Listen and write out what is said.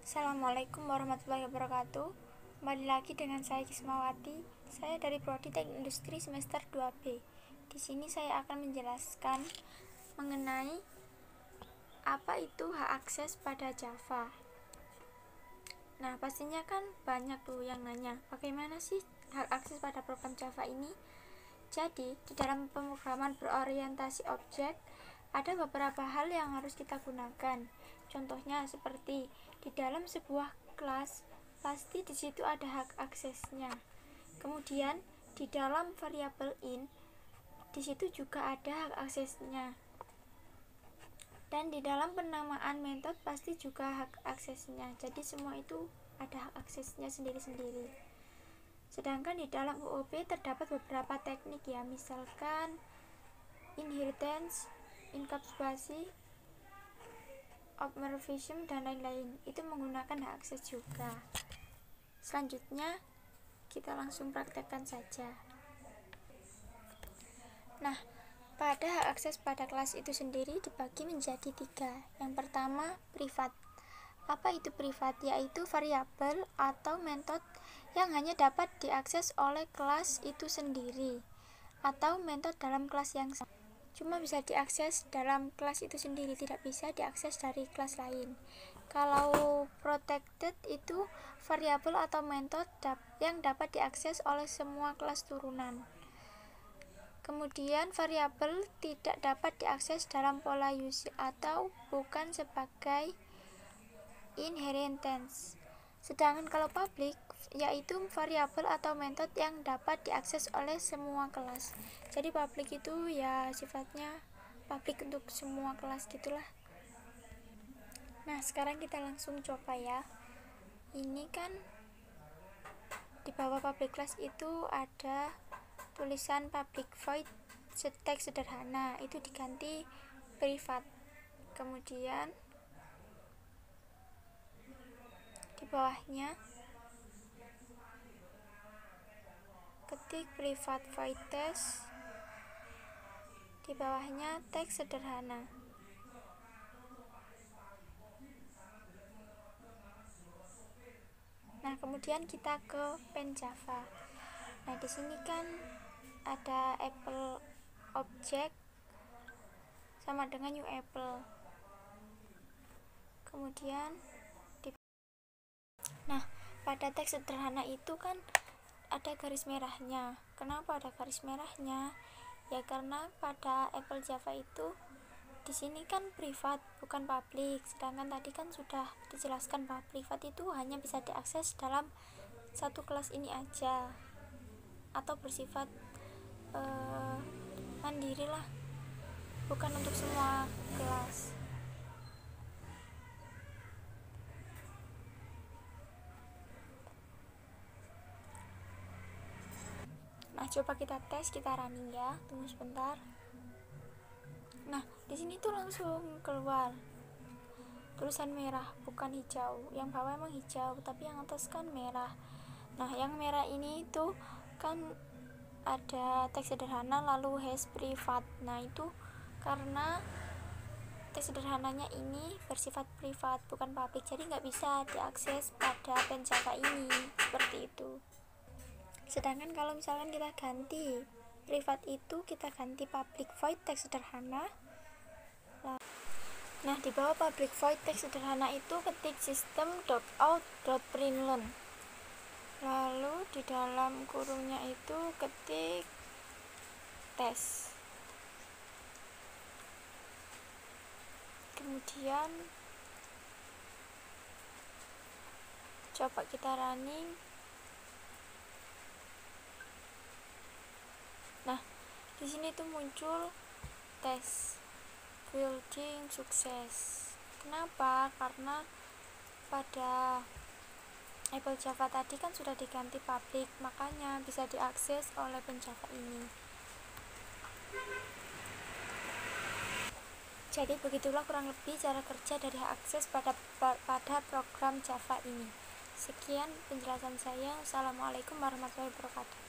Assalamualaikum warahmatullahi wabarakatuh. Kembali lagi dengan saya Kismawati. Saya dari Prodi Teknik Industri semester 2B. Di sini saya akan menjelaskan mengenai apa itu hak akses pada Java. Nah, pastinya kan banyak tuh yang nanya, bagaimana sih hak akses pada program Java ini? Jadi, di dalam pemrograman berorientasi objek, ada beberapa hal yang harus kita gunakan. Contohnya seperti di dalam sebuah kelas, pasti di situ ada hak aksesnya. Kemudian di dalam variabel int, di situ juga ada hak aksesnya. Dan di dalam penamaan metode pasti juga hak aksesnya. Jadi semua itu ada hak aksesnya sendiri-sendiri. Sedangkan di dalam UOB terdapat beberapa teknik ya, misalkan inheritance, enkapsulasi, observation, dan lain-lain. Itu menggunakan hak akses juga. Selanjutnya kita langsung praktekkan saja. Nah, pada hak akses pada kelas itu sendiri dibagi menjadi 3. Yang pertama, privat. Apa itu privat? Yaitu variabel atau metode yang hanya dapat diakses oleh kelas itu sendiri, atau metode dalam kelas yang sama. Cuma bisa diakses dalam kelas itu sendiri, tidak bisa diakses dari kelas lain. Kalau protected itu variabel atau metode yang dapat diakses oleh semua kelas turunan. Kemudian variabel tidak dapat diakses dalam pola use atau bukan sebagai inheritance. Sedangkan kalau public yaitu variabel atau metode yang dapat diakses oleh semua kelas. Jadi public itu ya sifatnya public untuk semua kelas gitulah. Nah, sekarang kita langsung coba ya. Ini kan di bawah public class itu ada tulisan public void teks sederhana, itu diganti privat. Kemudian di bawahnya ketik privat void test, di bawahnya teks sederhana. Nah, kemudian kita ke pen Java. Nah, di sini kan ada apple object sama dengan new apple. Kemudian pada teks sederhana itu kan ada garis merahnya. Kenapa ada garis merahnya? Ya karena pada apple Java itu di sini kan privat bukan public, sedangkan tadi kan sudah dijelaskan bahwa privat itu hanya bisa diakses dalam satu kelas ini aja atau bersifat mandiri lah, bukan untuk semua kelas. Nah, coba kita tes, kita running ya. Tunggu sebentar. Nah, di sini tuh langsung keluar tulisan merah, bukan hijau. Yang bawah emang hijau, tapi yang atas kan merah. Nah, yang merah ini tuh kan ada teks sederhana lalu hash privat. Nah, itu karena teks sederhananya ini bersifat privat, bukan public, jadi nggak bisa diakses pada pen Java ini, seperti itu. Sedangkan kalau misalkan kita ganti privat itu, kita ganti public void teks sederhana. Nah, di bawah public void teks sederhana itu ketik system.out.println, lalu di dalam kurungnya itu ketik tes. Kemudian coba kita running. Nah, di sini tuh muncul tes building sukses. Kenapa? Karena pada apple Java tadi kan sudah diganti public, makanya bisa diakses oleh pen Java ini. Jadi begitulah kurang lebih cara kerja dari hak akses pada program Java ini. Sekian penjelasan saya. Assalamualaikum warahmatullahi wabarakatuh.